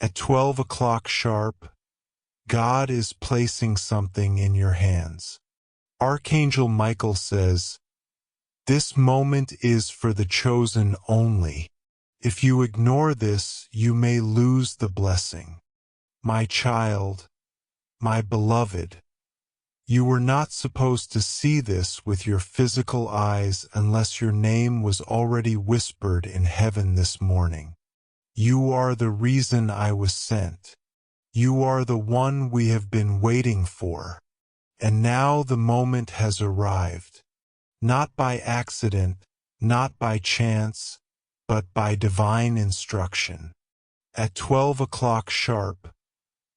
At 12 o'clock sharp, God is placing something in your hands. Archangel Michael says, "This moment is for the chosen only. If you ignore this, you may lose the blessing." My child, my beloved, you were not supposed to see this with your physical eyes unless your name was already whispered in heaven this morning. You are the reason I was sent. You are the one we have been waiting for. And now the moment has arrived. Not by accident, not by chance, but by divine instruction. At 12 o'clock sharp,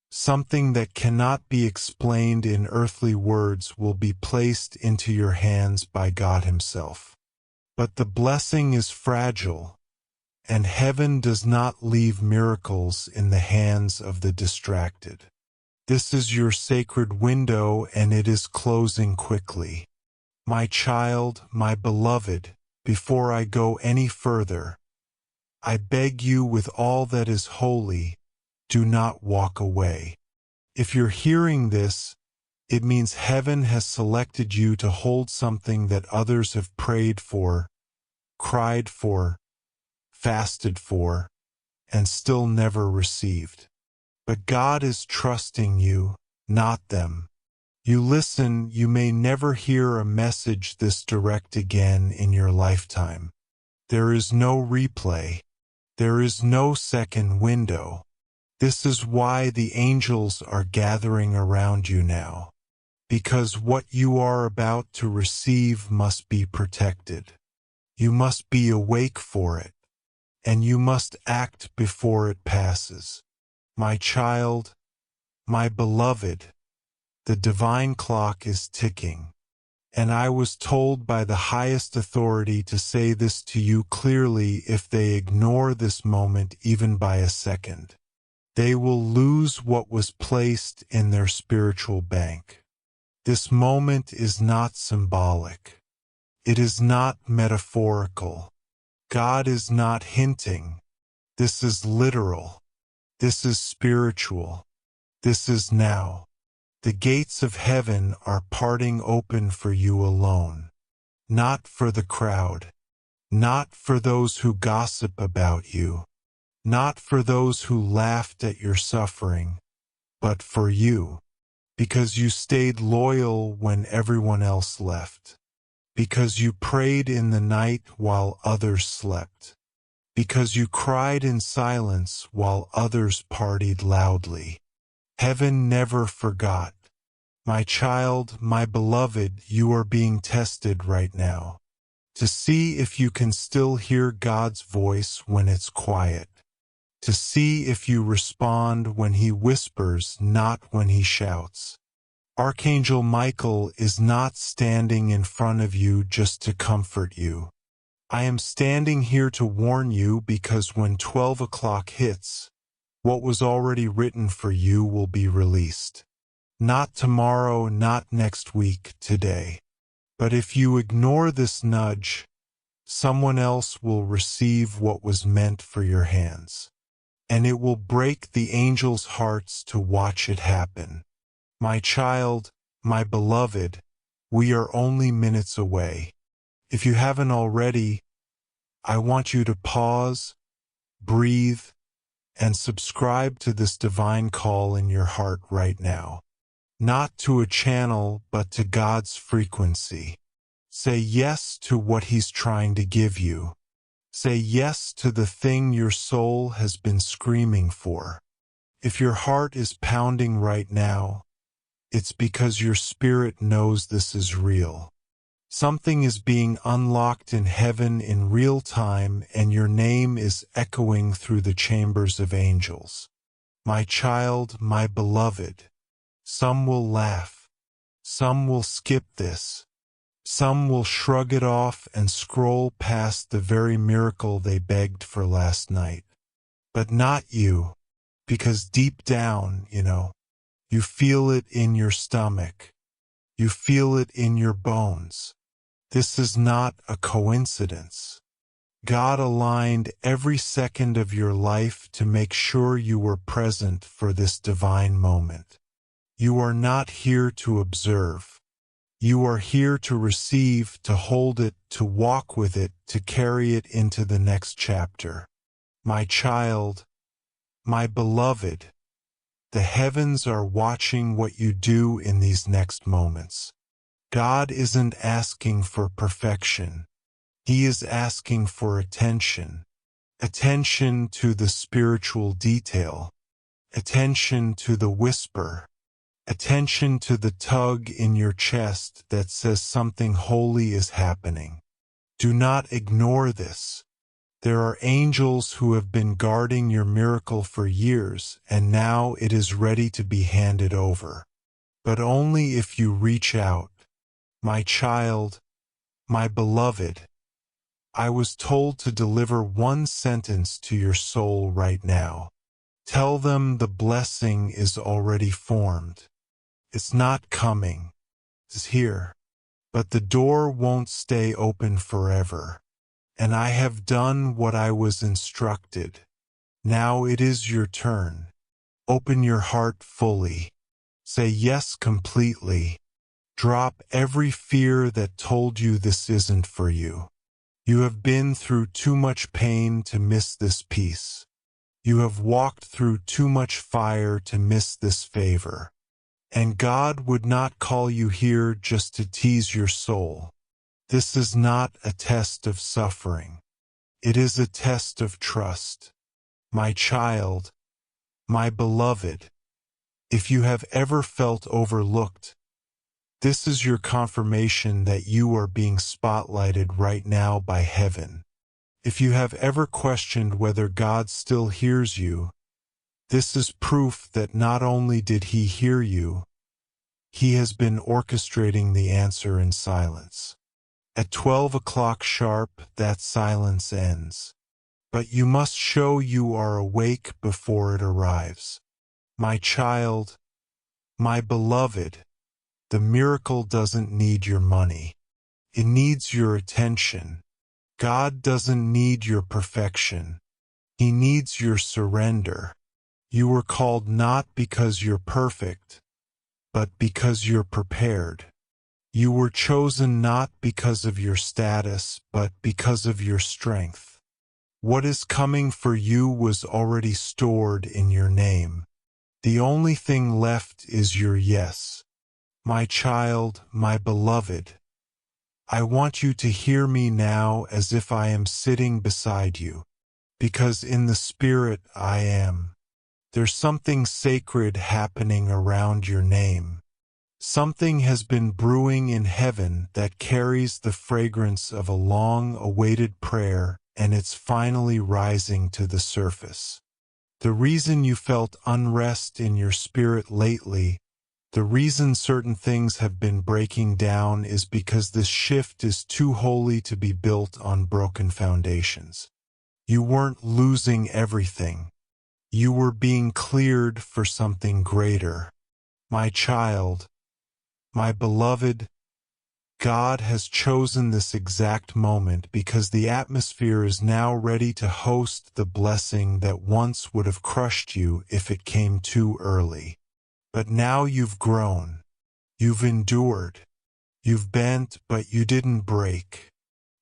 something that cannot be explained in earthly words will be placed into your hands by God Himself. But the blessing is fragile, and heaven does not leave miracles in the hands of the distracted. This is your sacred window, and it is closing quickly. My child, my beloved, before I go any further, I beg you with all that is holy, do not walk away. If you're hearing this, it means heaven has selected you to hold something that others have prayed for, cried for, fasted for, and still never received. But God is trusting you, not them. You listen, you may never hear a message this direct again in your lifetime. There is no replay. There is no second window. This is why the angels are gathering around you now. Because what you are about to receive must be protected. You must be awake for it, and you must act before it passes. My child, my beloved, the divine clock is ticking, and I was told by the highest authority to say this to you clearly. If they ignore this moment even by a second, they will lose what was placed in their spiritual bank. This moment is not symbolic. It is not metaphorical. God is not hinting. This is literal. This is spiritual. This is now. The gates of heaven are parting open for you alone. Not for the crowd. Not for those who gossip about you. Not for those who laughed at your suffering, but for you. Because you stayed loyal when everyone else left. Because you prayed in the night while others slept. Because you cried in silence while others partied loudly. Heaven never forgot. My child, my beloved, you are being tested right now, to see if you can still hear God's voice when it's quiet, to see if you respond when He whispers, not when He shouts. Archangel Michael is not standing in front of you just to comfort you. I am standing here to warn you, because when 12 o'clock hits, what was already written for you will be released. Not tomorrow, not next week, today. But if you ignore this nudge, someone else will receive what was meant for your hands. And it will break the angels' hearts to watch it happen. My child, my beloved, we are only minutes away. If you haven't already, I want you to pause, breathe, and subscribe to this divine call in your heart right now. Not to a channel, but to God's frequency. Say yes to what He's trying to give you. Say yes to the thing your soul has been screaming for. If your heart is pounding right now, it's because your spirit knows this is real. Something is being unlocked in heaven in real time, and your name is echoing through the chambers of angels. My child, my beloved, some will laugh. Some will skip this. Some will shrug it off and scroll past the very miracle they begged for last night. But not you, because deep down, you feel it in your stomach. You feel it in your bones. This is not a coincidence. God aligned every second of your life to make sure you were present for this divine moment. You are not here to observe. You are here to receive, to hold it, to walk with it, to carry it into the next chapter. My child, my beloved, the heavens are watching what you do in these next moments. God isn't asking for perfection. He is asking for attention. Attention to the spiritual detail. Attention to the whisper. Attention to the tug in your chest that says something holy is happening. Do not ignore this. There are angels who have been guarding your miracle for years, and now it is ready to be handed over. But only if you reach out. My child, my beloved, I was told to deliver one sentence to your soul right now. Tell them the blessing is already formed. It's not coming. It's here. But the door won't stay open forever. And I have done what I was instructed. Now it is your turn. Open your heart fully. Say yes completely. Drop every fear that told you this isn't for you. You have been through too much pain to miss this peace. You have walked through too much fire to miss this favor. And God would not call you here just to tease your soul. This is not a test of suffering. It is a test of trust. My child, my beloved, if you have ever felt overlooked, this is your confirmation that you are being spotlighted right now by heaven. If you have ever questioned whether God still hears you, this is proof that not only did He hear you, He has been orchestrating the answer in silence. At 12 o'clock sharp, that silence ends. But you must show you are awake before it arrives. My child, my beloved, the miracle doesn't need your money. It needs your attention. God doesn't need your perfection. He needs your surrender. You were called not because you're perfect, but because you're prepared. You were chosen not because of your status, but because of your strength. What is coming for you was already stored in your name. The only thing left is your yes. My child, my beloved, I want you to hear me now as if I am sitting beside you, because in the Spirit I am. There's something sacred happening around your name. Something has been brewing in heaven that carries the fragrance of a long-awaited prayer, and it's finally rising to the surface. The reason you felt unrest in your spirit lately, the reason certain things have been breaking down is because this shift is too holy to be built on broken foundations. You weren't losing everything. You were being cleared for something greater. My child, my beloved, God has chosen this exact moment because the atmosphere is now ready to host the blessing that once would have crushed you if it came too early. But now you've grown. You've endured. You've bent, but you didn't break.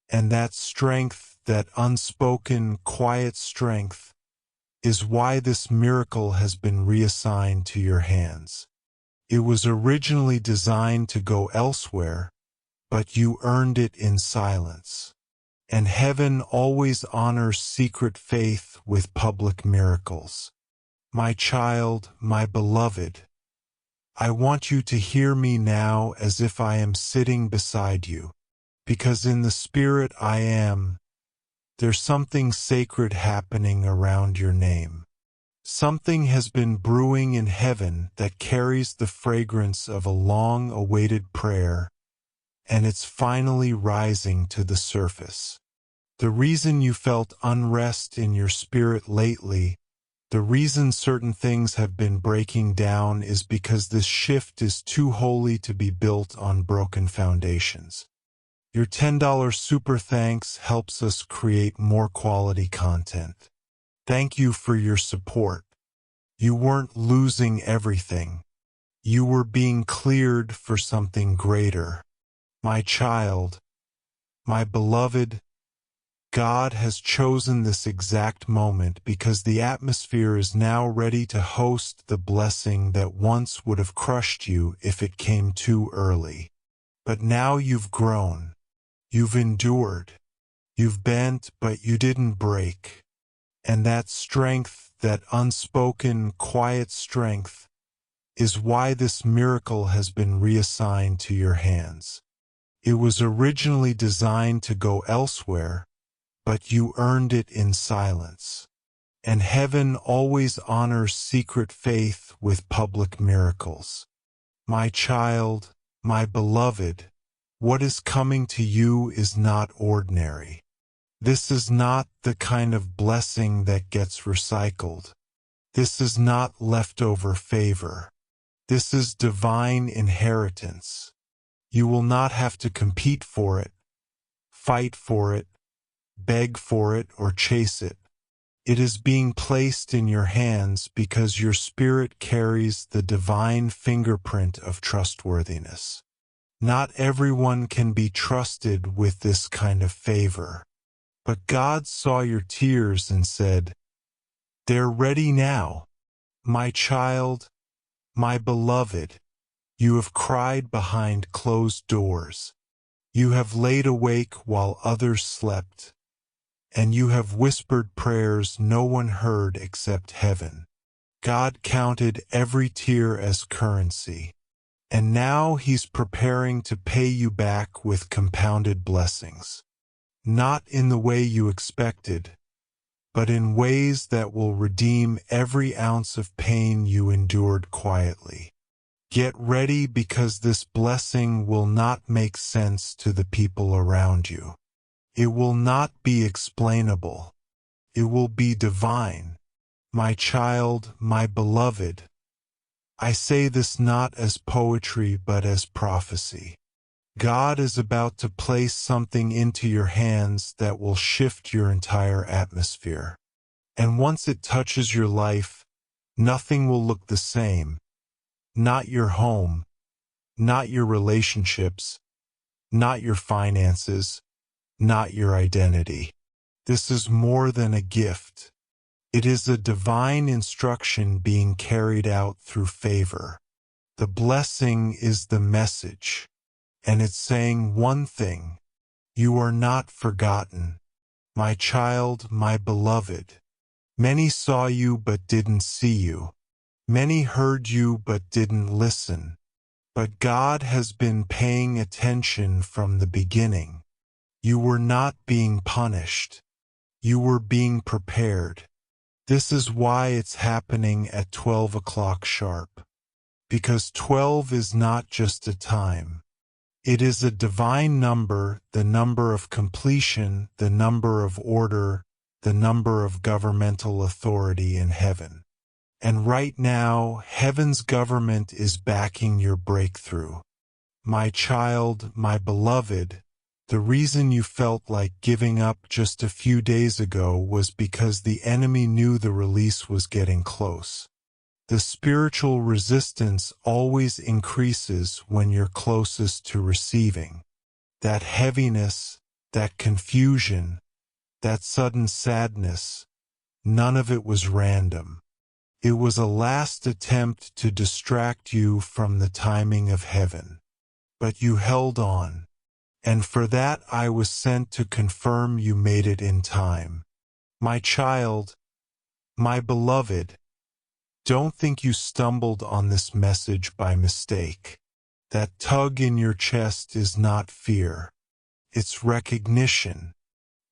And that strength, that unspoken, quiet strength, is why this miracle has been reassigned to your hands. It was originally designed to go elsewhere, but you earned it in silence. And heaven always honors secret faith with public miracles. My child, my beloved, I want you to hear me now as if I am sitting beside you, because in the Spirit I am. There's something sacred happening around your name. Something has been brewing in heaven that carries the fragrance of a long-awaited prayer, and it's finally rising to the surface. The reason you felt unrest in your spirit lately, the reason certain things have been breaking down is because this shift is too holy to be built on broken foundations. Your $10 super thanks helps us create more quality content. Thank you for your support. You weren't losing everything. You were being cleared for something greater. My child, my beloved, God has chosen this exact moment because the atmosphere is now ready to host the blessing that once would have crushed you if it came too early. But now you've grown. You've endured. You've bent, but you didn't break. And that strength, that unspoken, quiet strength, is why this miracle has been reassigned to your hands. It was originally designed to go elsewhere, but you earned it in silence. And heaven always honors secret faith with public miracles. My child, my beloved, what is coming to you is not ordinary. This is not the kind of blessing that gets recycled. This is not leftover favor. This is divine inheritance. You will not have to compete for it, fight for it, beg for it, or chase it. It is being placed in your hands because your spirit carries the divine fingerprint of trustworthiness. Not everyone can be trusted with this kind of favor. But God saw your tears and said, "They're ready now. My child, my beloved, you have cried behind closed doors. You have laid awake while others slept. And you have whispered prayers no one heard except heaven. God counted every tear as currency. And now He's preparing to pay you back with compounded blessings. Not in the way you expected, but in ways that will redeem every ounce of pain you endured quietly. Get ready, because this blessing will not make sense to the people around you. It will not be explainable. It will be divine. My child, my beloved, I say this not as poetry but as prophecy. God is about to place something into your hands that will shift your entire atmosphere. And once it touches your life, nothing will look the same. Not your home, not your relationships, not your finances, not your identity. This is more than a gift. It is a divine instruction being carried out through favor. The blessing is the message. And it's saying one thing: you are not forgotten. My child, my beloved. Many saw you but didn't see you. Many heard you but didn't listen. But God has been paying attention from the beginning. You were not being punished. You were being prepared. This is why it's happening at 12 o'clock sharp. Because 12 is not just a time. It is a divine number, the number of completion, the number of order, the number of governmental authority in heaven. And right now, heaven's government is backing your breakthrough. My child, my beloved, the reason you felt like giving up just a few days ago was because the enemy knew the release was getting close. The spiritual resistance always increases when you're closest to receiving. That heaviness, that confusion, that sudden sadness, none of it was random. It was a last attempt to distract you from the timing of heaven. But you held on. And for that I was sent to confirm you made it in time. My child, my beloved, don't think you stumbled on this message by mistake. That tug in your chest is not fear. It's recognition.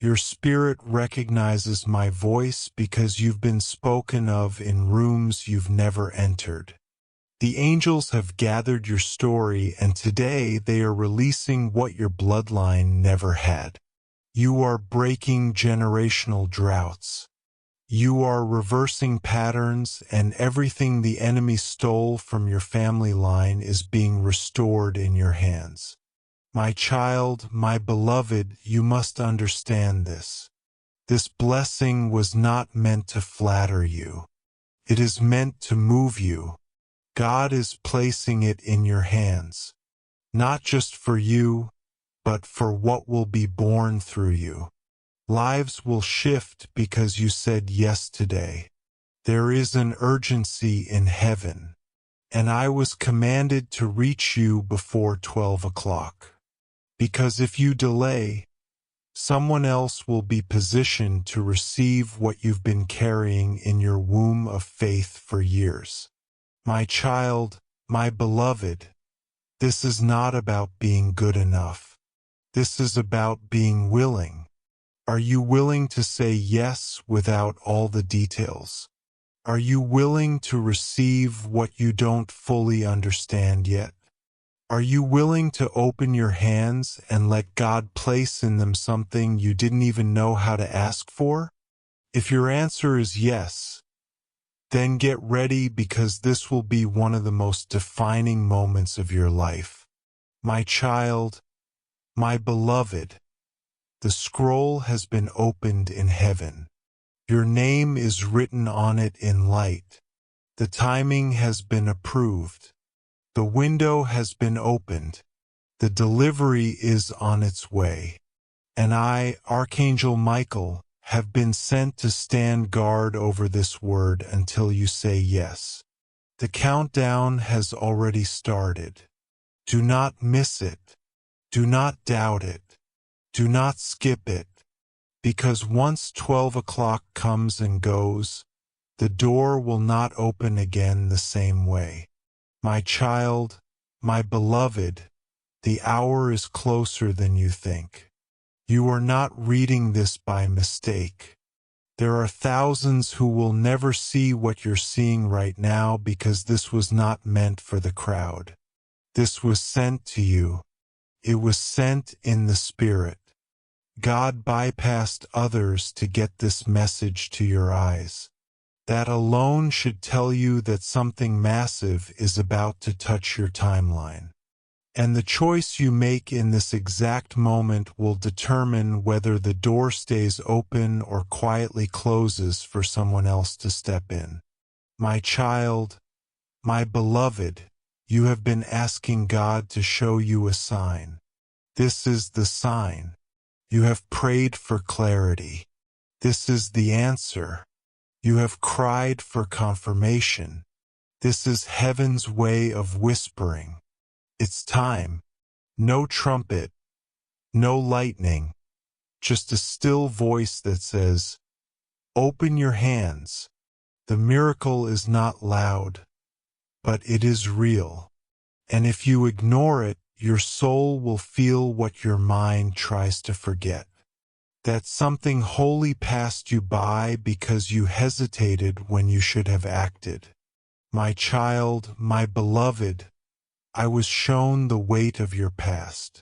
Your spirit recognizes my voice because you've been spoken of in rooms you've never entered. The angels have gathered your story, and today they are releasing what your bloodline never had. You are breaking generational droughts. You are reversing patterns, and everything the enemy stole from your family line is being restored in your hands. My child, my beloved, you must understand this. This blessing was not meant to flatter you. It is meant to move you. God is placing it in your hands, not just for you, but for what will be born through you. Lives will shift because you said yes today. There is an urgency in heaven, and I was commanded to reach you before 12 o'clock. Because if you delay, someone else will be positioned to receive what you've been carrying in your womb of faith for years. My child, my beloved, this is not about being good enough. This is about being willing. Are you willing to say yes without all the details? Are you willing to receive what you don't fully understand yet? Are you willing to open your hands and let God place in them something you didn't even know how to ask for? If your answer is yes, then get ready because this will be one of the most defining moments of your life. My child, my beloved, the scroll has been opened in heaven. Your name is written on it in light. The timing has been approved. The window has been opened. The delivery is on its way. And I, Archangel Michael, have been sent to stand guard over this word until you say yes. The countdown has already started. Do not miss it. Do not doubt it. Do not skip it. Because once 12 o'clock comes and goes, the door will not open again the same way. My child, my beloved, the hour is closer than you think. You are not reading this by mistake. There are thousands who will never see what you're seeing right now because this was not meant for the crowd. This was sent to you. It was sent in the Spirit. God bypassed others to get this message to your eyes. That alone should tell you that something massive is about to touch your timeline. And the choice you make in this exact moment will determine whether the door stays open or quietly closes for someone else to step in. My child, my beloved, you have been asking God to show you a sign. This is the sign. You have prayed for clarity. This is the answer. You have cried for confirmation. This is heaven's way of whispering. It's time. No trumpet, no lightning, just a still voice that says, "Open your hands." The miracle is not loud, but it is real. And if you ignore it, your soul will feel what your mind tries to forget. That something holy passed you by because you hesitated when you should have acted. My child, my beloved, I was shown the weight of your past.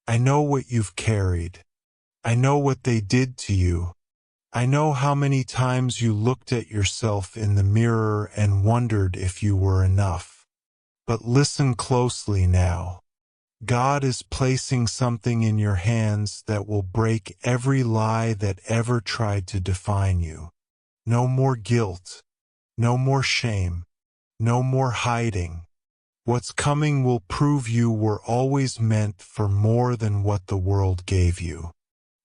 I know what you've carried. I know what they did to you. I know how many times you looked at yourself in the mirror and wondered if you were enough. But listen closely now. God is placing something in your hands that will break every lie that ever tried to define you. No more guilt. No more shame. No more hiding. What's coming will prove you were always meant for more than what the world gave you.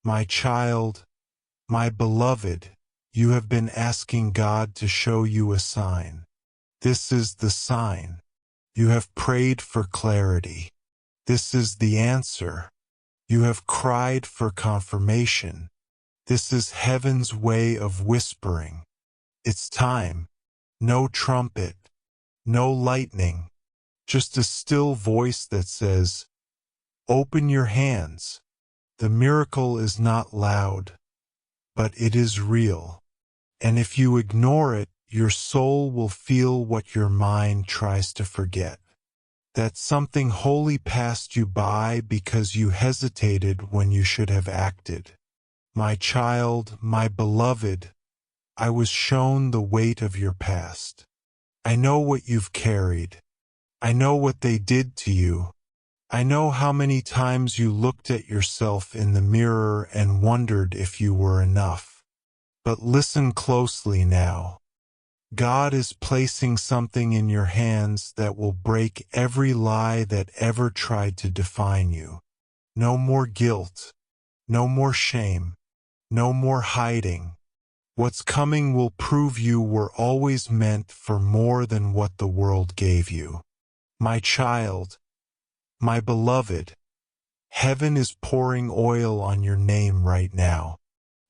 My child, my beloved, you have been asking God to show you a sign. This is the sign. You have prayed for clarity. This is the answer. You have cried for confirmation. This is heaven's way of whispering. It's time. No trumpet. No lightning. Just a still voice that says, "Open your hands." The miracle is not loud, but it is real. And if you ignore it, your soul will feel what your mind tries to forget. That something holy passed you by because you hesitated when you should have acted. My child, my beloved, I was shown the weight of your past. I know what you've carried. I know what they did to you. I know how many times you looked at yourself in the mirror and wondered if you were enough. But listen closely now. God is placing something in your hands that will break every lie that ever tried to define you. No more guilt. No more shame. No more hiding. What's coming will prove you were always meant for more than what the world gave you. My child, my beloved, heaven is pouring oil on your name right now.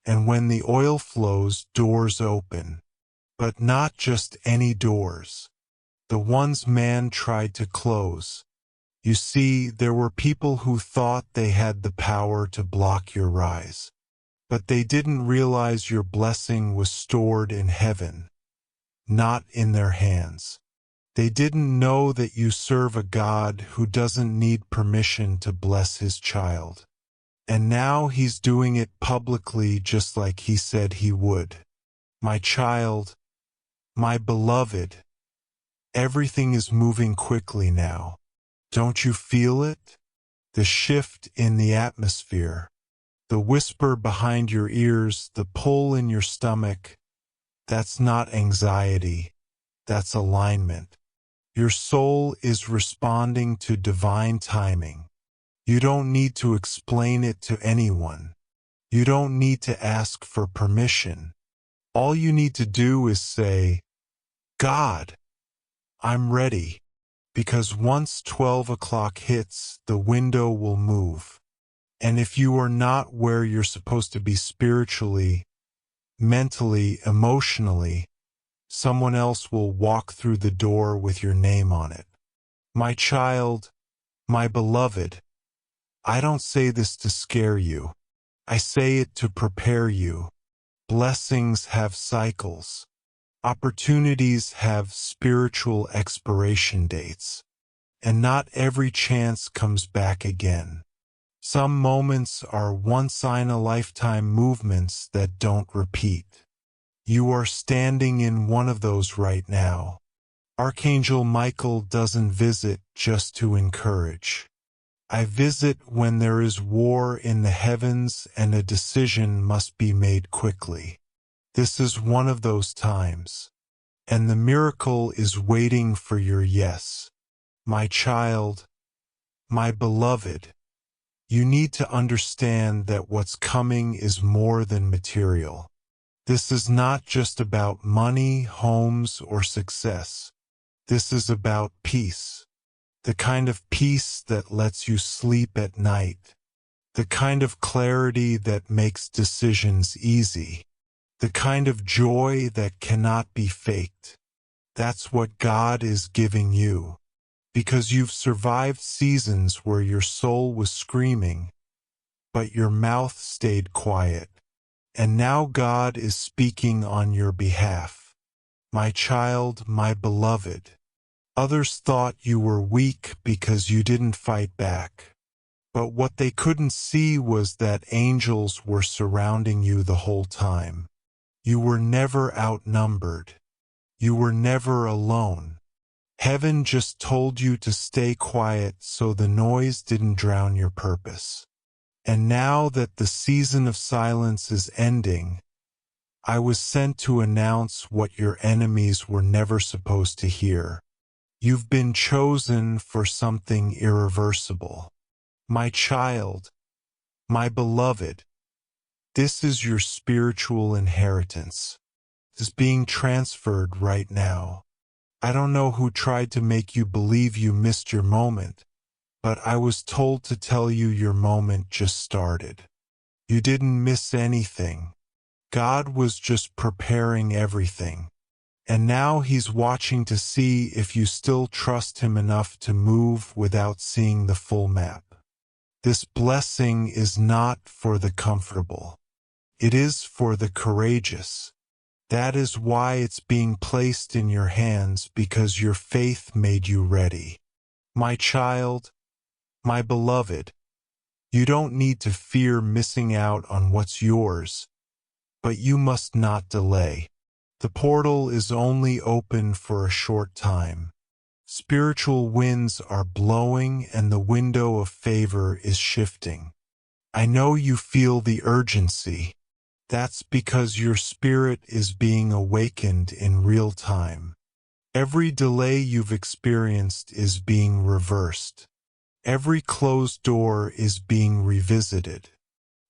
And when the oil flows, doors open. But not just any doors. The ones man tried to close. You see, there were people who thought they had the power to block your rise. But they didn't realize your blessing was stored in heaven, not in their hands. They didn't know that you serve a God who doesn't need permission to bless his child. And now he's doing it publicly just like he said he would. My child, my beloved, everything is moving quickly now. Don't you feel it? The shift in the atmosphere, the whisper behind your ears, the pull in your stomach. That's not anxiety, that's alignment. Your soul is responding to divine timing. You don't need to explain it to anyone. You don't need to ask for permission. All you need to do is say, God, I'm ready. Because once 12 o'clock hits, the window will move. And if you are not where you're supposed to be spiritually, mentally, emotionally, someone else will walk through the door with your name on it. My child, my beloved, I don't say this to scare you. I say it to prepare you. Blessings have cycles. Opportunities have spiritual expiration dates. And not every chance comes back again. Some moments are once-in-a-lifetime movements that don't repeat. You are standing in one of those right now. Archangel Michael doesn't visit just to encourage. I visit when there is war in the heavens and a decision must be made quickly. This is one of those times. And the miracle is waiting for your yes. My child, my beloved, you need to understand that what's coming is more than material. This is not just about money, homes, or success. This is about peace. The kind of peace that lets you sleep at night. The kind of clarity that makes decisions easy. The kind of joy that cannot be faked. That's what God is giving you. Because you've survived seasons where your soul was screaming, but your mouth stayed quiet. And now God is speaking on your behalf. My child, my beloved. Others thought you were weak because you didn't fight back. But what they couldn't see was that angels were surrounding you the whole time. You were never outnumbered. You were never alone. Heaven just told you to stay quiet so the noise didn't drown your purpose. And now that the season of silence is ending, I was sent to announce what your enemies were never supposed to hear. You've been chosen for something irreversible. My child, my beloved, this is your spiritual inheritance. It's being transferred right now. I don't know who tried to make you believe you missed your moment, but I was told to tell you your moment just started. You didn't miss anything. God was just preparing everything. And now he's watching to see if you still trust him enough to move without seeing the full map. This blessing is not for the comfortable. It is for the courageous. That is why it's being placed in your hands, because your faith made you ready. My child, my beloved, you don't need to fear missing out on what's yours, but you must not delay. The portal is only open for a short time. Spiritual winds are blowing and the window of favor is shifting. I know you feel the urgency. That's because your spirit is being awakened in real time. Every delay you've experienced is being reversed. Every closed door is being revisited.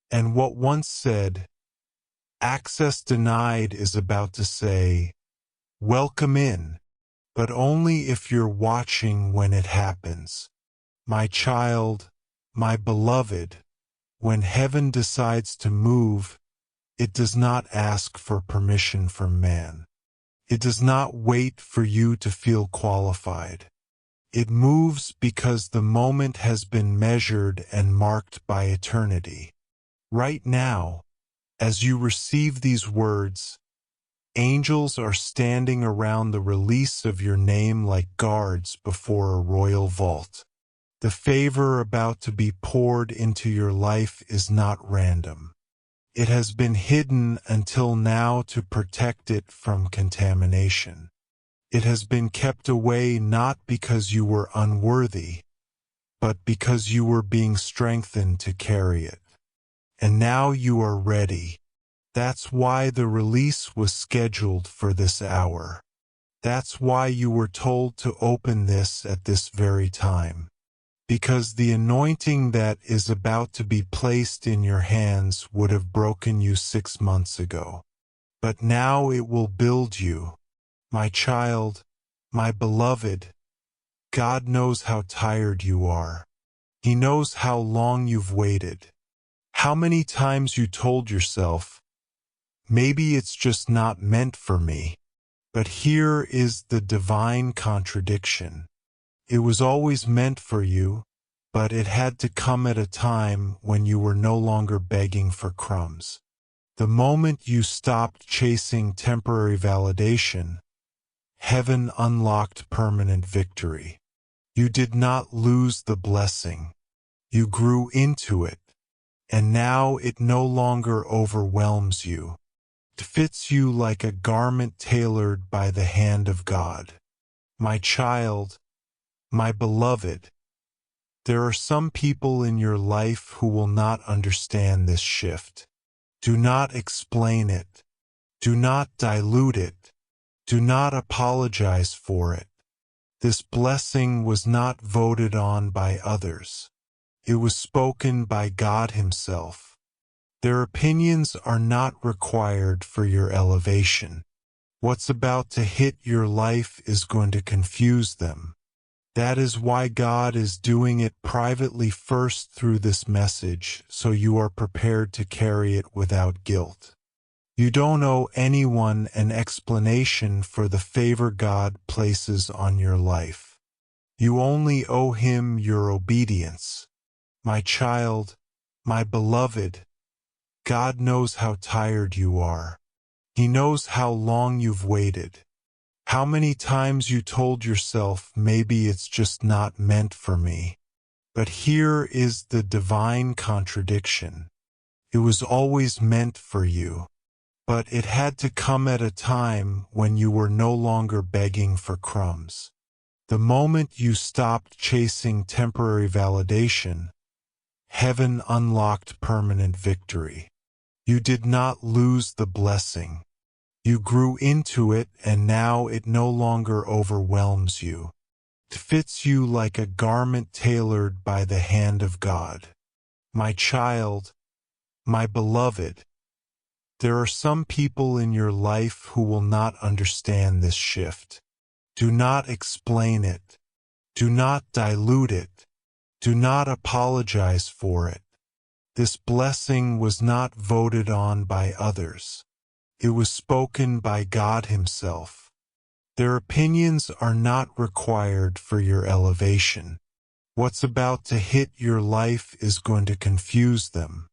And what once said, "Access denied," is about to say, "Welcome in," but only if you're watching when it happens. My child, my beloved, when heaven decides to move, it does not ask for permission from man. It does not wait for you to feel qualified. It moves because the moment has been measured and marked by eternity. Right now, as you receive these words, angels are standing around the release of your name like guards before a royal vault. The favor about to be poured into your life is not random. It has been hidden until now to protect it from contamination. It has been kept away not because you were unworthy, but because you were being strengthened to carry it. And now you are ready. That's why the release was scheduled for this hour. That's why you were told to open this at this very time. Because the anointing that is about to be placed in your hands would have broken you 6 months ago. But now it will build you. My child, my beloved, God knows how tired you are. He knows how long you've waited. How many times you told yourself, "Maybe it's just not meant for me." But here is the divine contradiction. It was always meant for you, but it had to come at a time when you were no longer begging for crumbs. The moment you stopped chasing temporary validation, heaven unlocked permanent victory. You did not lose the blessing. You grew into it, and now it no longer overwhelms you. It fits you like a garment tailored by the hand of God. My child, my beloved, there are some people in your life who will not understand this shift. Do not explain it. Do not dilute it. Do not apologize for it. This blessing was not voted on by others. It was spoken by God Himself. Their opinions are not required for your elevation. What's about to hit your life is going to confuse them. That is why God is doing it privately first through this message, so you are prepared to carry it without guilt. You don't owe anyone an explanation for the favor God places on your life. You only owe Him your obedience. My child, my beloved, God knows how tired you are. He knows how long you've waited. How many times you told yourself, "Maybe it's just not meant for me." But here is the divine contradiction. It was always meant for you. But it had to come at a time when you were no longer begging for crumbs. The moment you stopped chasing temporary validation, heaven unlocked permanent victory. You did not lose the blessing. You grew into it, and now it no longer overwhelms you. It fits you like a garment tailored by the hand of God. My child, my beloved, there are some people in your life who will not understand this shift. Do not explain it. Do not dilute it. Do not apologize for it. This blessing was not voted on by others. It was spoken by God Himself. Their opinions are not required for your elevation. What's about to hit your life is going to confuse them.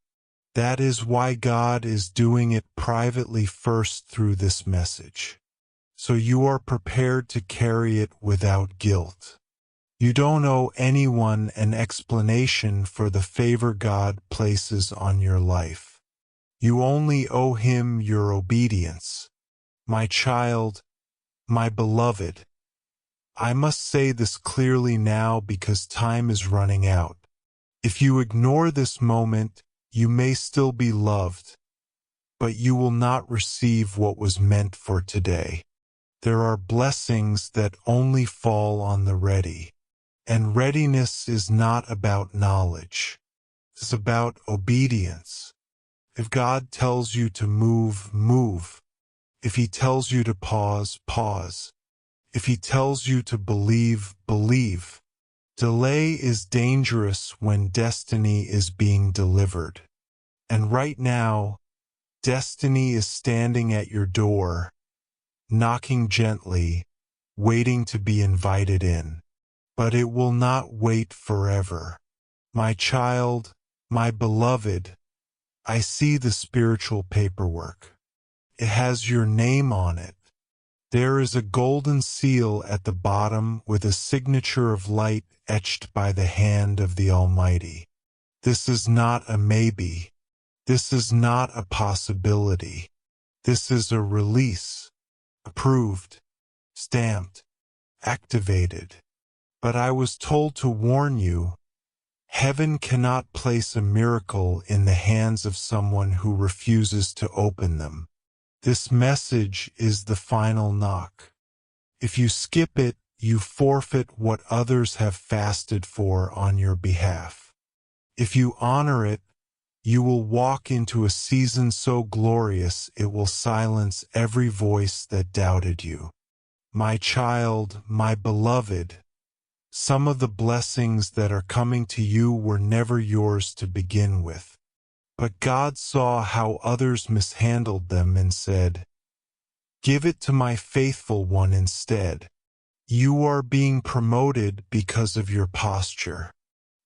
That is why God is doing it privately first through this message, so you are prepared to carry it without guilt. You don't owe anyone an explanation for the favor God places on your life. You only owe Him your obedience. My child, my beloved, I must say this clearly now because time is running out. If you ignore this moment, you may still be loved, but you will not receive what was meant for today. There are blessings that only fall on the ready. And readiness is not about knowledge. It's about obedience. If God tells you to move, move. If He tells you to pause, pause. If He tells you to believe, believe. Delay is dangerous when destiny is being delivered. And right now, destiny is standing at your door, knocking gently, waiting to be invited in. But it will not wait forever. My child, my beloved, I see the spiritual paperwork. It has your name on it. There is a golden seal at the bottom with a signature of light etched by the hand of the Almighty. This is not a maybe. This is not a possibility. This is a release. Approved, stamped, activated. But I was told to warn you, heaven cannot place a miracle in the hands of someone who refuses to open them. This message is the final knock. If you skip it, you forfeit what others have fasted for on your behalf. If you honor it, you will walk into a season so glorious it will silence every voice that doubted you. My child, my beloved, some of the blessings that are coming to you were never yours to begin with. But God saw how others mishandled them and said, "Give it to my faithful one instead." You are being promoted because of your posture.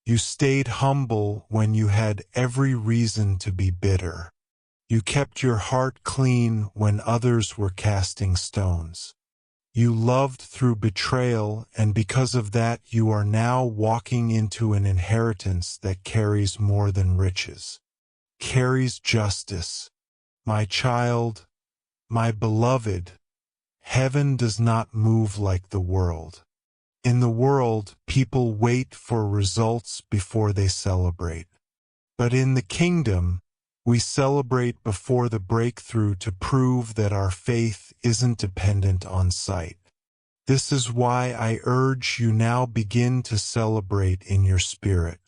You stayed humble when you had every reason to be bitter. You kept your heart clean when others were casting stones. You loved through betrayal, and because of that you are now walking into an inheritance that carries more than riches. Carries justice. My child, my beloved, heaven does not move like the world. In the world, people wait for results before they celebrate. But in the kingdom, we celebrate before the breakthrough to prove that our faith isn't dependent on sight. This is why I urge you now begin to celebrate in your spirit.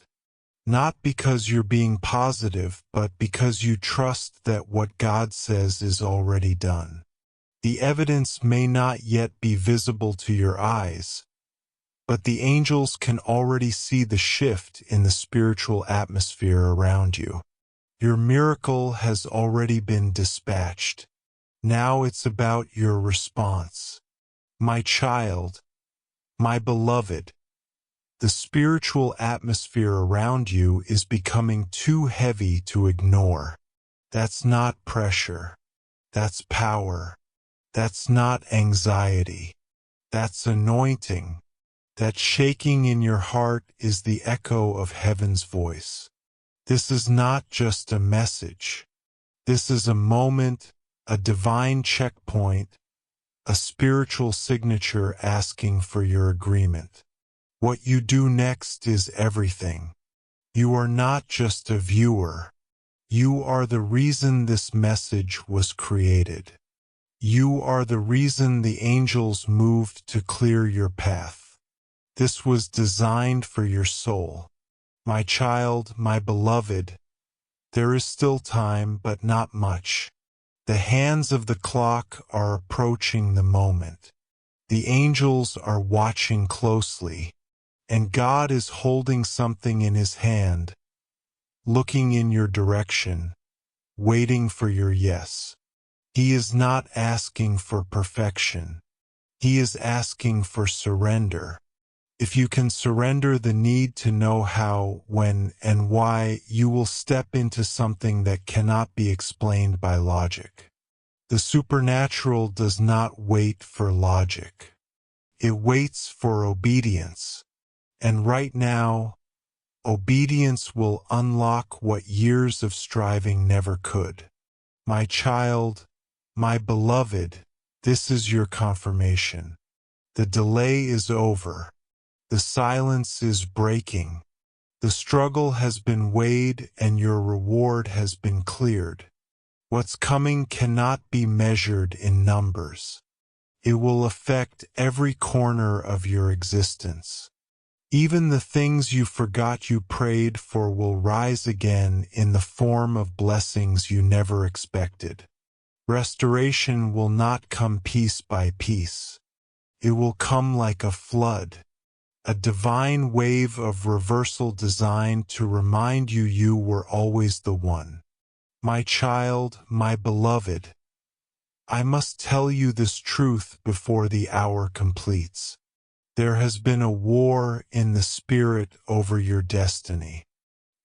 Not because you're being positive, but because you trust that what God says is already done. The evidence may not yet be visible to your eyes, but the angels can already see the shift in the spiritual atmosphere around you. Your miracle has already been dispatched. Now it's about your response. My child, my beloved, the spiritual atmosphere around you is becoming too heavy to ignore. That's not pressure. That's power. That's not anxiety. That's anointing. That shaking in your heart is the echo of heaven's voice. This is not just a message. This is a moment, a divine checkpoint, a spiritual signature asking for your agreement. What you do next is everything. You are not just a viewer. You are the reason this message was created. You are the reason the angels moved to clear your path. This was designed for your soul. My child, my beloved, there is still time, but not much. The hands of the clock are approaching the moment. The angels are watching closely, and God is holding something in His hand, looking in your direction, waiting for your yes. He is not asking for perfection. He is asking for surrender. If you can surrender the need to know how, when, and why, you will step into something that cannot be explained by logic. The supernatural does not wait for logic. It waits for obedience. And right now, obedience will unlock what years of striving never could. My child, my beloved, this is your confirmation. The delay is over. The silence is breaking. The struggle has been weighed and your reward has been cleared. What's coming cannot be measured in numbers. It will affect every corner of your existence. Even the things you forgot you prayed for will rise again in the form of blessings you never expected. Restoration will not come piece by piece. It will come like a flood, a divine wave of reversal designed to remind you you were always the one. My child, my beloved, I must tell you this truth before the hour completes. There has been a war in the spirit over your destiny.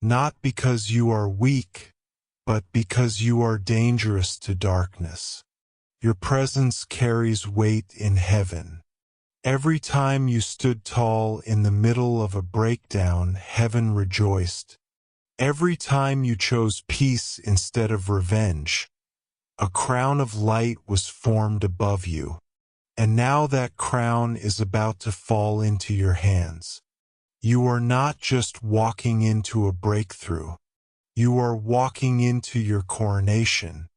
Not because you are weak, but because you are dangerous to darkness. Your presence carries weight in heaven. Every time you stood tall in the middle of a breakdown, heaven rejoiced. Every time you chose peace instead of revenge, a crown of light was formed above you. And now that crown is about to fall into your hands. You are not just walking into a breakthrough. You are walking into your coronation.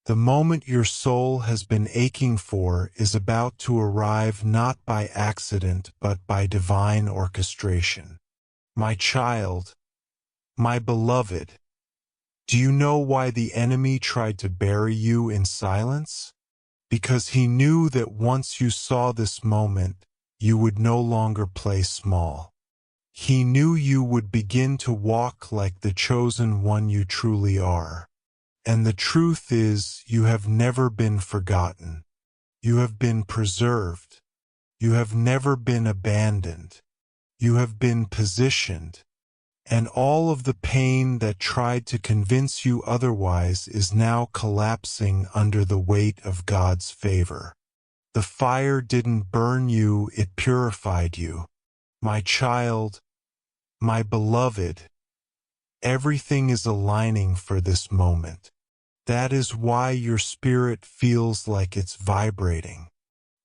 The moment your soul has been aching for is about to arrive not by accident but by divine orchestration. My child, my beloved, do you know why the enemy tried to bury you in silence? Because he knew that once you saw this moment, you would no longer play small. He knew you would begin to walk like the chosen one you truly are. And the truth is, you have never been forgotten. You have been preserved. You have never been abandoned. You have been positioned. And all of the pain that tried to convince you otherwise is now collapsing under the weight of God's favor. The fire didn't burn you, it purified you. My child, my beloved, everything is aligning for this moment. That is why your spirit feels like it's vibrating.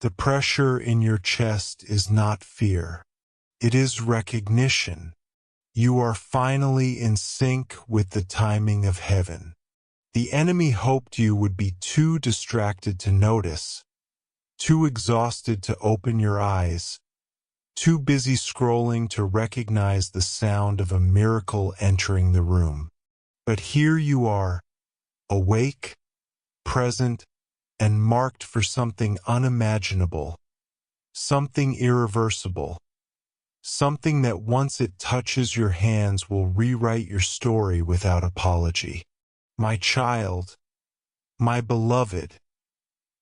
The pressure in your chest is not fear. It is recognition. You are finally in sync with the timing of heaven. The enemy hoped you would be too distracted to notice, too exhausted to open your eyes, too busy scrolling to recognize the sound of a miracle entering the room. But here you are, awake, present, and marked for something unimaginable, something irreversible. Something that once it touches your hands will rewrite your story without apology. My child, my beloved,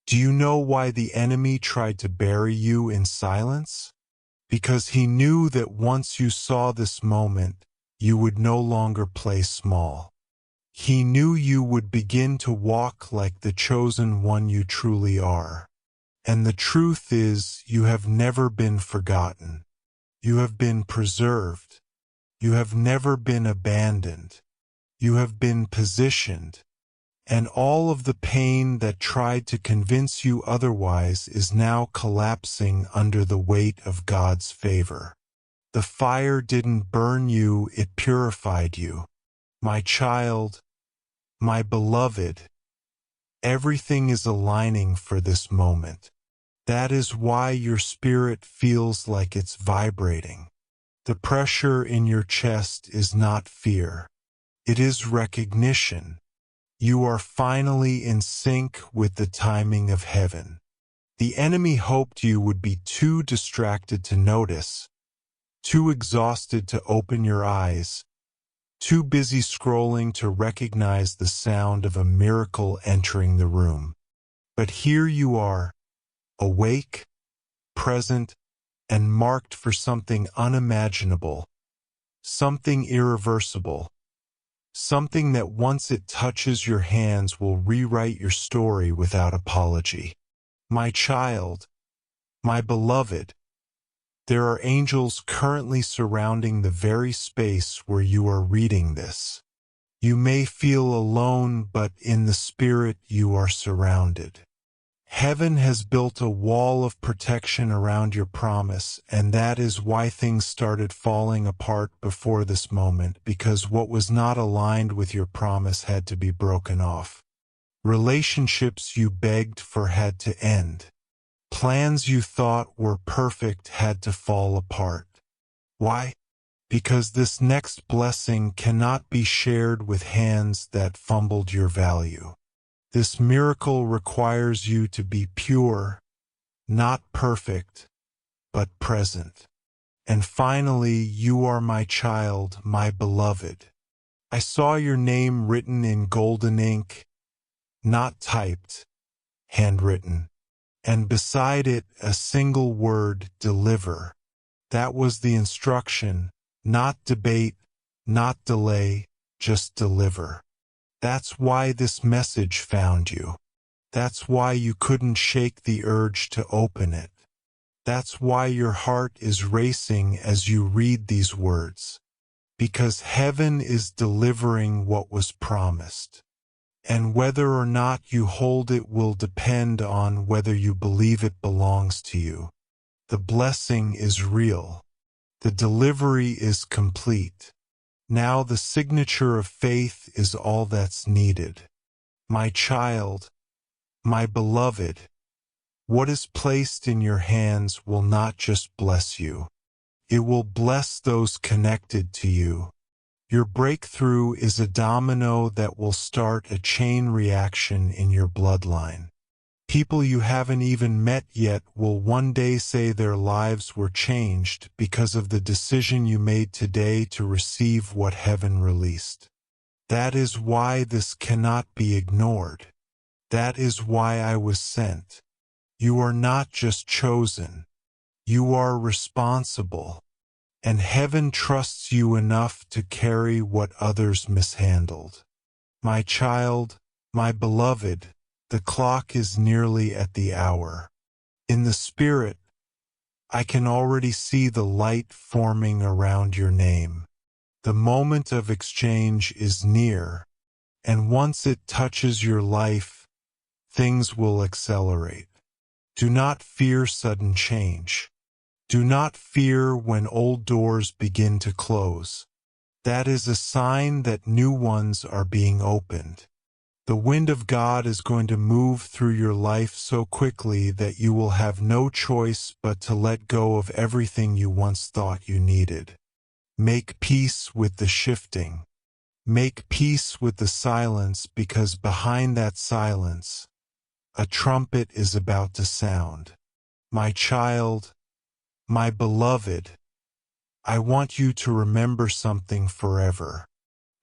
do you know why the enemy tried to bury you in silence? Because he knew that once you saw this moment, you would no longer play small. He knew you would begin to walk like the chosen one you truly are. And the truth is, you have never been forgotten. You have been preserved. You have never been abandoned. You have been positioned. And all of the pain that tried to convince you otherwise is now collapsing under the weight of God's favor. The fire didn't burn you, it purified you. My child, my beloved, everything is aligning for this moment. That is why your spirit feels like it's vibrating. The pressure in your chest is not fear. It is recognition. You are finally in sync with the timing of heaven. The enemy hoped you would be too distracted to notice, too exhausted to open your eyes, too busy scrolling to recognize the sound of a miracle entering the room. But here you are, awake, present, and marked for something unimaginable, something irreversible, something that once it touches your hands will rewrite your story without apology. My child, my beloved, there are angels currently surrounding the very space where you are reading this. You may feel alone, but in the spirit you are surrounded. Heaven has built a wall of protection around your promise, and that is why things started falling apart before this moment, because what was not aligned with your promise had to be broken off. Relationships you begged for had to end. Plans you thought were perfect had to fall apart. Why? Because this next blessing cannot be shared with hands that fumbled your value. This miracle requires you to be pure, not perfect, but present. And finally, you are my child, my beloved. I saw your name written in golden ink, not typed, handwritten. And beside it, a single word, deliver. That was the instruction, not debate, not delay, just deliver. That's why this message found you. That's why you couldn't shake the urge to open it. That's why your heart is racing as you read these words. Because heaven is delivering what was promised. And whether or not you hold it will depend on whether you believe it belongs to you. The blessing is real. The delivery is complete. Now the signature of faith is all that's needed. My child, my beloved, what is placed in your hands will not just bless you. It will bless those connected to you. Your breakthrough is a domino that will start a chain reaction in your bloodline. People you haven't even met yet will one day say their lives were changed because of the decision you made today to receive what heaven released. That is why this cannot be ignored. That is why I was sent. You are not just chosen. You are responsible. And heaven trusts you enough to carry what others mishandled. My child, my beloved, the clock is nearly at the hour. In the spirit, I can already see the light forming around your name. The moment of exchange is near, and once it touches your life, things will accelerate. Do not fear sudden change. Do not fear when old doors begin to close. That is a sign that new ones are being opened. The wind of God is going to move through your life so quickly that you will have no choice but to let go of everything you once thought you needed. Make peace with the shifting. Make peace with the silence, because behind that silence, a trumpet is about to sound. My child, my beloved, I want you to remember something forever.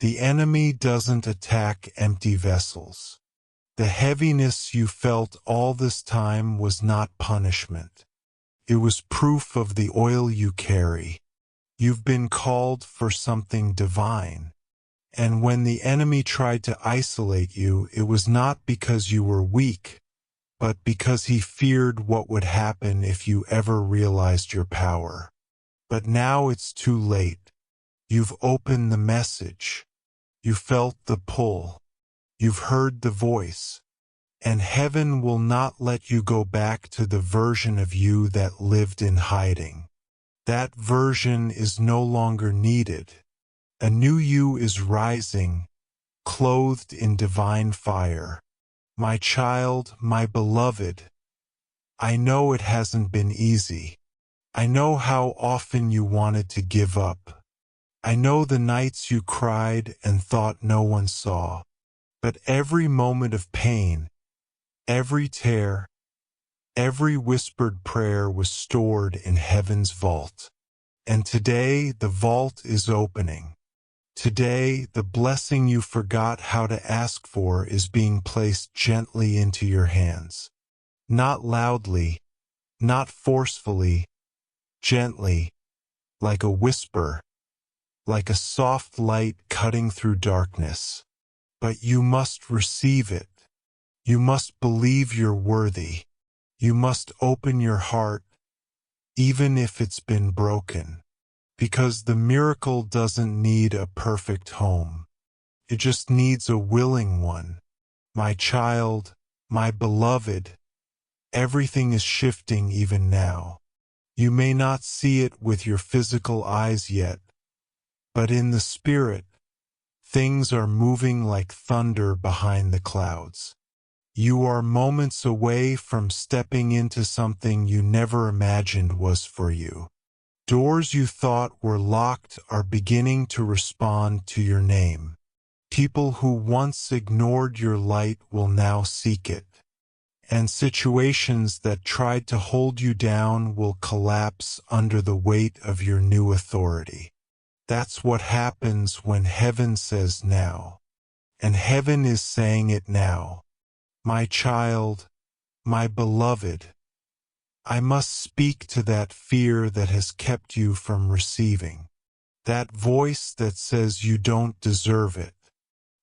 The enemy doesn't attack empty vessels. The heaviness you felt all this time was not punishment. It was proof of the oil you carry. You've been called for something divine. And when the enemy tried to isolate you, it was not because you were weak, but because he feared what would happen if you ever realized your power. But now it's too late. You've opened the message. You felt the pull. You've heard the voice. And heaven will not let you go back to the version of you that lived in hiding. That version is no longer needed. A new you is rising, clothed in divine fire. My child, my beloved, I know it hasn't been easy. I know how often you wanted to give up. I know the nights you cried and thought no one saw. But every moment of pain, every tear, every whispered prayer was stored in heaven's vault. And today the vault is opening. Today the blessing you forgot how to ask for is being placed gently into your hands. Not loudly, not forcefully, gently, like a whisper, like a soft light cutting through darkness. But you must receive it. You must believe you're worthy. You must open your heart, even if it's been broken. Because the miracle doesn't need a perfect home. It just needs a willing one. My child, my beloved, Everything is shifting even now. You may not see it with your physical eyes yet, but in the spirit, things are moving like thunder behind the clouds. You are moments away from stepping into something you never imagined was for you. Doors you thought were locked are beginning to respond to your name. People who once ignored your light will now seek it. And situations that tried to hold you down will collapse under the weight of your new authority. That's what happens when heaven says now. And heaven is saying it now. My child, my beloved, I must speak to that fear that has kept you from receiving. That voice that says you don't deserve it.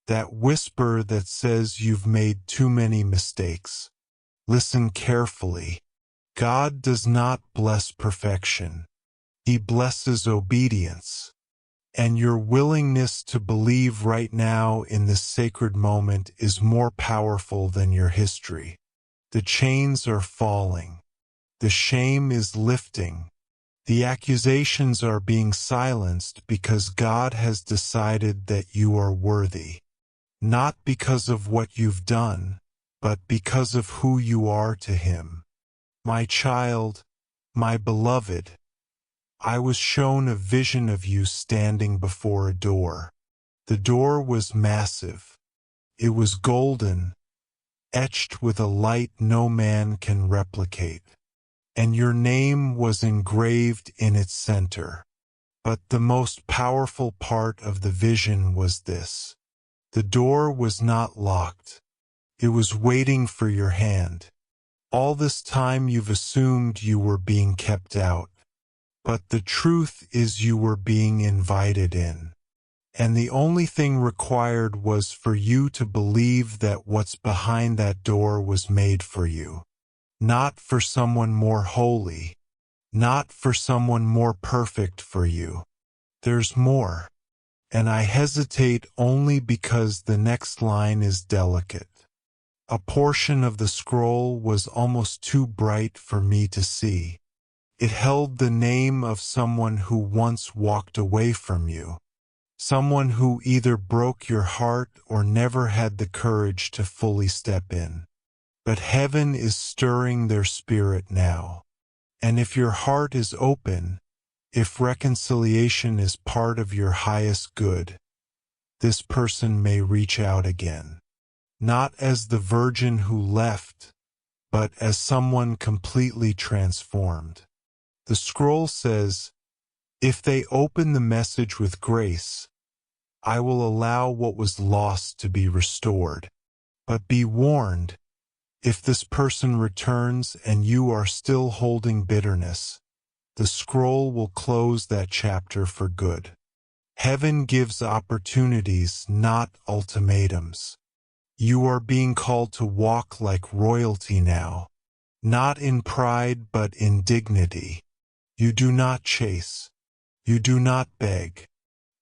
That whisper that says you've made too many mistakes. Listen carefully. God does not bless perfection. He blesses obedience. And your willingness to believe right now in this sacred moment is more powerful than your history. The chains are falling. The shame is lifting. The accusations are being silenced because God has decided that you are worthy. Not because of what you've done, but because of who you are to Him. My child, my beloved, I was shown a vision of you standing before a door. The door was massive. It was golden, etched with a light no man can replicate. And your name was engraved in its center. But the most powerful part of the vision was this. The door was not locked. It was waiting for your hand. All this time you've assumed you were being kept out. But the truth is you were being invited in. And the only thing required was for you to believe that what's behind that door was made for you. Not for someone more holy. Not for someone more perfect for you. There's more. And I hesitate only because the next line is delicate. A portion of the scroll was almost too bright for me to see. It held the name of someone who once walked away from you. Someone who either broke your heart or never had the courage to fully step in. But heaven is stirring their spirit now. And if your heart is open, if reconciliation is part of your highest good, this person may reach out again. Not as the virgin who left, but as someone completely transformed. The scroll says, if they open the message with grace, I will allow what was lost to be restored. But be warned, if this person returns and you are still holding bitterness, the scroll will close that chapter for good. Heaven gives opportunities, not ultimatums. You are being called to walk like royalty now, not in pride but in dignity. You do not chase. You do not beg.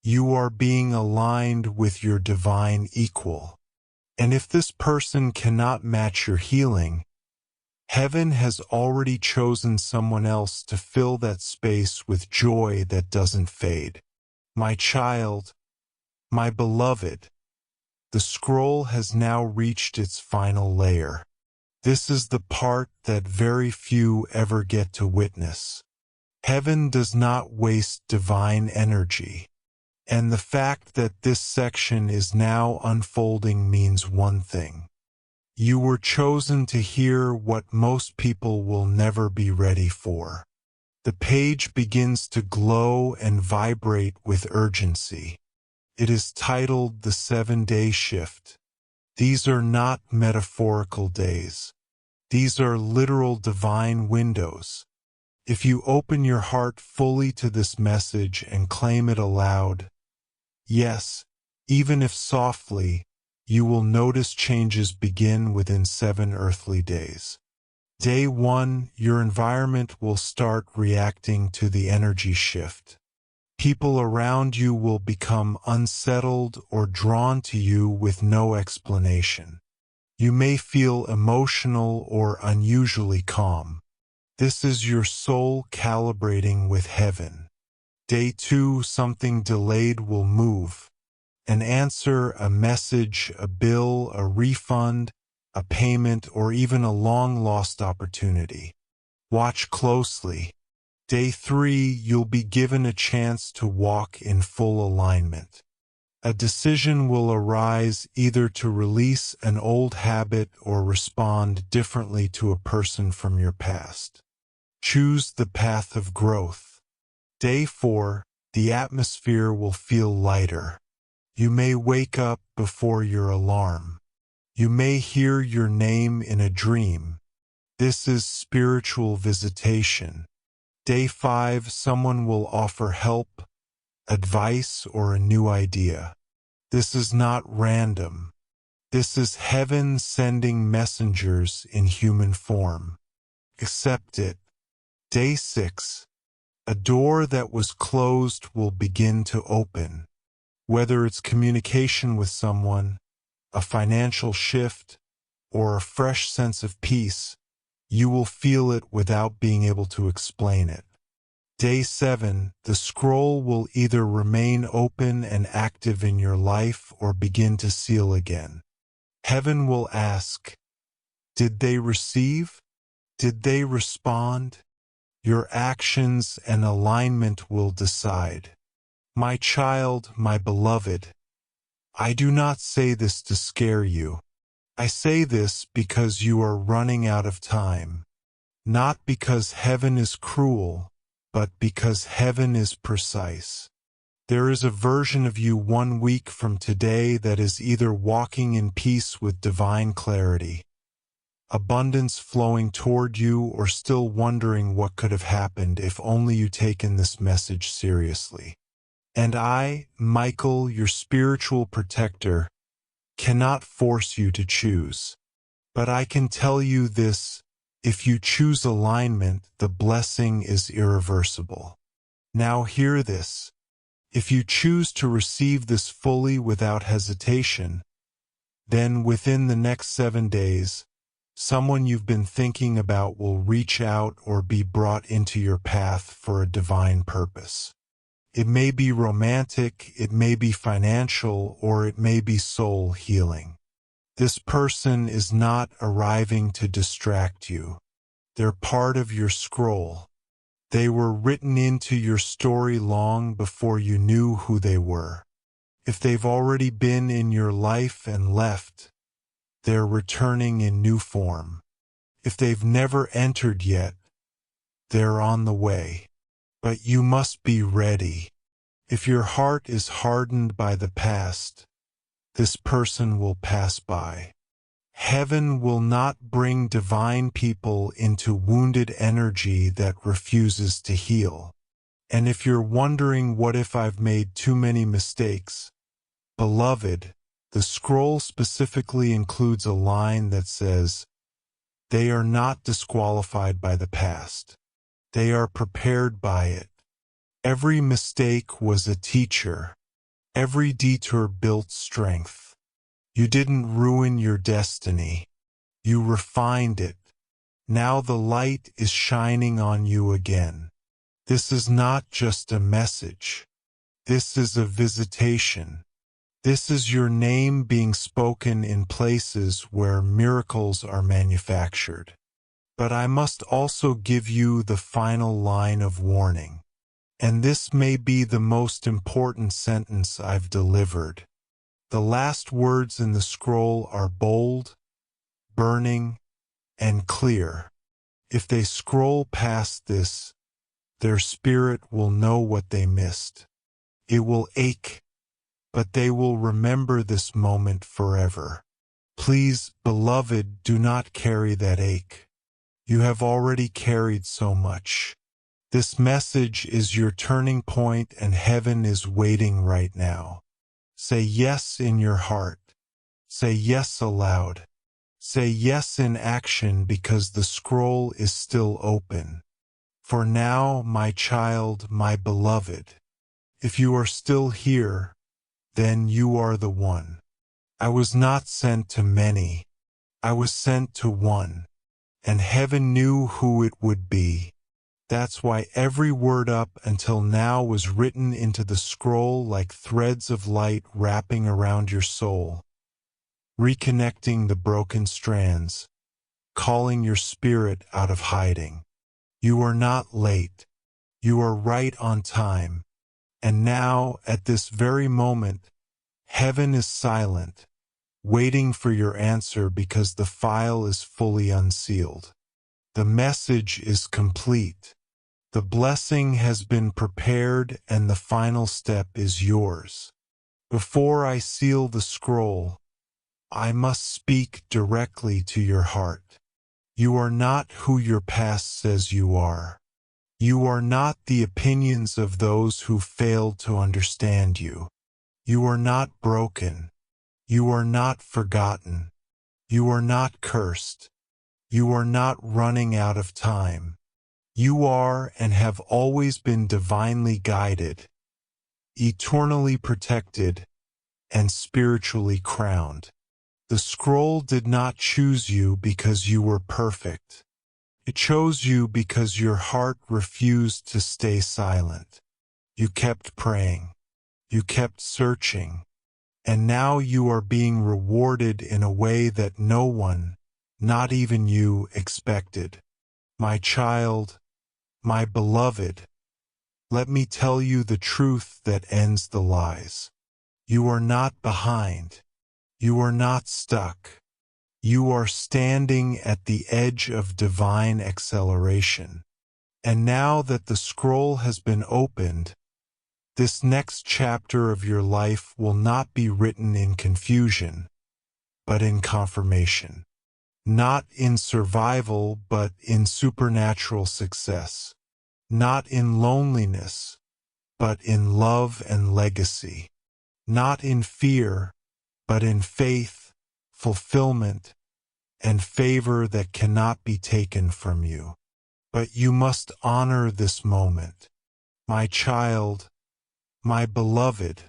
You are being aligned with your divine equal. And if this person cannot match your healing, heaven has already chosen someone else to fill that space with joy that doesn't fade. My child, my beloved, the scroll has now reached its final layer. This is the part that very few ever get to witness. Heaven does not waste divine energy. And the fact that this section is now unfolding means one thing. You were chosen to hear what most people will never be ready for. The page begins to glow and vibrate with urgency. It is titled The 7-Day Shift. These are not metaphorical days. These are literal divine windows. If you open your heart fully to this message and claim it aloud, yes, even if softly, you will notice changes begin within 7 earthly days. Day 1, your environment will start reacting to the energy shift. People around you will become unsettled or drawn to you with no explanation. You may feel emotional or unusually calm. This is your soul calibrating with heaven. Day 2, something delayed will move. An answer, a message, a bill, a refund, a payment, or even a long-lost opportunity. Watch closely. Day 3, you'll be given a chance to walk in full alignment. A decision will arise either to release an old habit or respond differently to a person from your past. Choose the path of growth. Day 4, the atmosphere will feel lighter. You may wake up before your alarm. You may hear your name in a dream. This is spiritual visitation. Day 5, someone will offer help, advice, or a new idea. This is not random. This is heaven sending messengers in human form. Accept it. Day 6, a door that was closed will begin to open. Whether it's communication with someone, a financial shift, or a fresh sense of peace, you will feel it without being able to explain it. Day 7, the scroll will either remain open and active in your life or begin to seal again. Heaven will ask, did they receive? Did they respond? Your actions and alignment will decide. My child, my beloved, I do not say this to scare you. I say this because you are running out of time. Not because heaven is cruel, but because heaven is precise. There is a version of you 1 week from today that is either walking in peace with divine clarity, abundance flowing toward you, or still wondering what could have happened if only you taken this message seriously. And I, Michael, your spiritual protector, cannot force you to choose. But I can tell you this, if you choose alignment, the blessing is irreversible. Now hear this. If you choose to receive this fully without hesitation, then within the next 7 days, someone you've been thinking about will reach out or be brought into your path for a divine purpose. It may be romantic, it may be financial, or it may be soul healing. This person is not arriving to distract you. They're part of your scroll. They were written into your story long before you knew who they were. If they've already been in your life and left, they're returning in new form. If they've never entered yet, they're on the way. But you must be ready. If your heart is hardened by the past, this person will pass by. Heaven will not bring divine people into wounded energy that refuses to heal. And if you're wondering, what if I've made too many mistakes? Beloved, the scroll specifically includes a line that says, they are not disqualified by the past. They are prepared by it. Every mistake was a teacher. Every detour built strength. You didn't ruin your destiny. You refined it. Now the light is shining on you again. This is not just a message. This is a visitation. This is your name being spoken in places where miracles are manufactured. But I must also give you the final line of warning. And this may be the most important sentence I've delivered. The last words in the scroll are bold, burning, and clear. If they scroll past this, their spirit will know what they missed. It will ache, but they will remember this moment forever. Please, beloved, do not carry that ache. You have already carried so much. This message is your turning point, and heaven is waiting right now. Say yes in your heart. Say yes aloud. Say yes in action, because the scroll is still open. For now, my child, my beloved, if you are still here, then you are the one. I was not sent to many. I was sent to one, and heaven knew who it would be. That's why every word up until now was written into the scroll like threads of light wrapping around your soul, reconnecting the broken strands, calling your spirit out of hiding. You are not late. You are right on time. And now, at this very moment, heaven is silent, waiting for your answer because the file is fully unsealed. The message is complete. The blessing has been prepared and the final step is yours. Before I seal the scroll, I must speak directly to your heart. You are not who your past says you are. You are not the opinions of those who failed to understand you. You are not broken. You are not forgotten. You are not cursed. You are not running out of time. You are and have always been divinely guided, eternally protected, and spiritually crowned. The scroll did not choose you because you were perfect. It chose you because your heart refused to stay silent. You kept praying. You kept searching. And now you are being rewarded in a way that no one, not even you, expected. My child, my beloved, let me tell you the truth that ends the lies. You are not behind. You are not stuck. You are standing at the edge of divine acceleration. And now that the scroll has been opened, this next chapter of your life will not be written in confusion, but in confirmation. Not in survival, but in supernatural success. Not in loneliness, but in love and legacy. Not in fear, but in faith, fulfillment, and favor that cannot be taken from you. But you must honor this moment. My child, my beloved,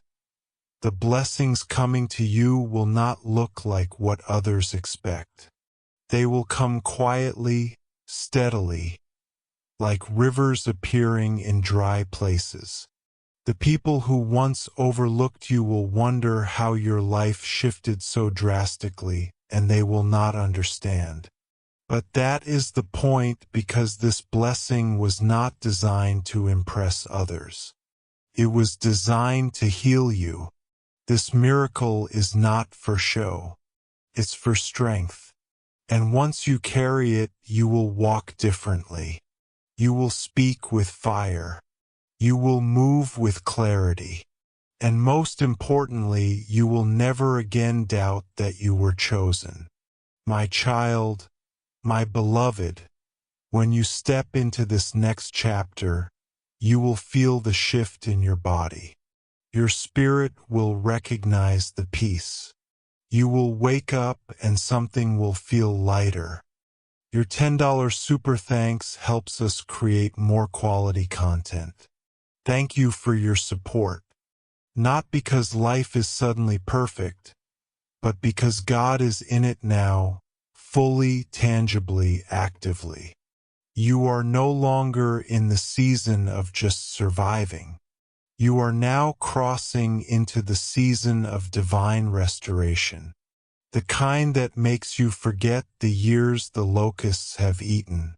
the blessings coming to you will not look like what others expect. They will come quietly, steadily, like rivers appearing in dry places. The people who once overlooked you will wonder how your life shifted so drastically, and they will not understand. But that is the point, because this blessing was not designed to impress others. It was designed to heal you. This miracle is not for show. It's for strength. And once you carry it, you will walk differently. You will speak with fire. You will move with clarity. And most importantly, you will never again doubt that you were chosen. My child, my beloved, when you step into this next chapter, you will feel the shift in your body. Your spirit will recognize the peace. You will wake up and something will feel lighter. Your $10 super thanks helps us create more quality content. Thank you for your support. Not because life is suddenly perfect, but because God is in it now, fully, tangibly, actively. You are no longer in the season of just surviving. You are now crossing into the season of divine restoration, the kind that makes you forget the years the locusts have eaten,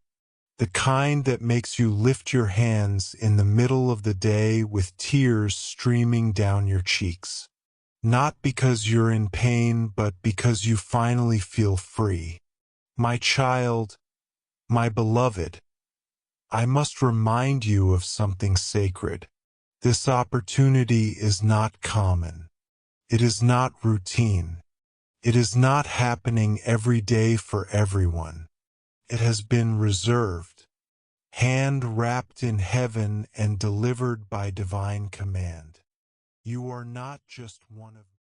the kind that makes you lift your hands in the middle of the day with tears streaming down your cheeks. Not because you're in pain, but because you finally feel free. My child, my beloved, I must remind you of something sacred. This opportunity is not common. It is not routine. It is not happening every day for everyone. It has been reserved, hand-wrapped in heaven and delivered by divine command. You are not just one of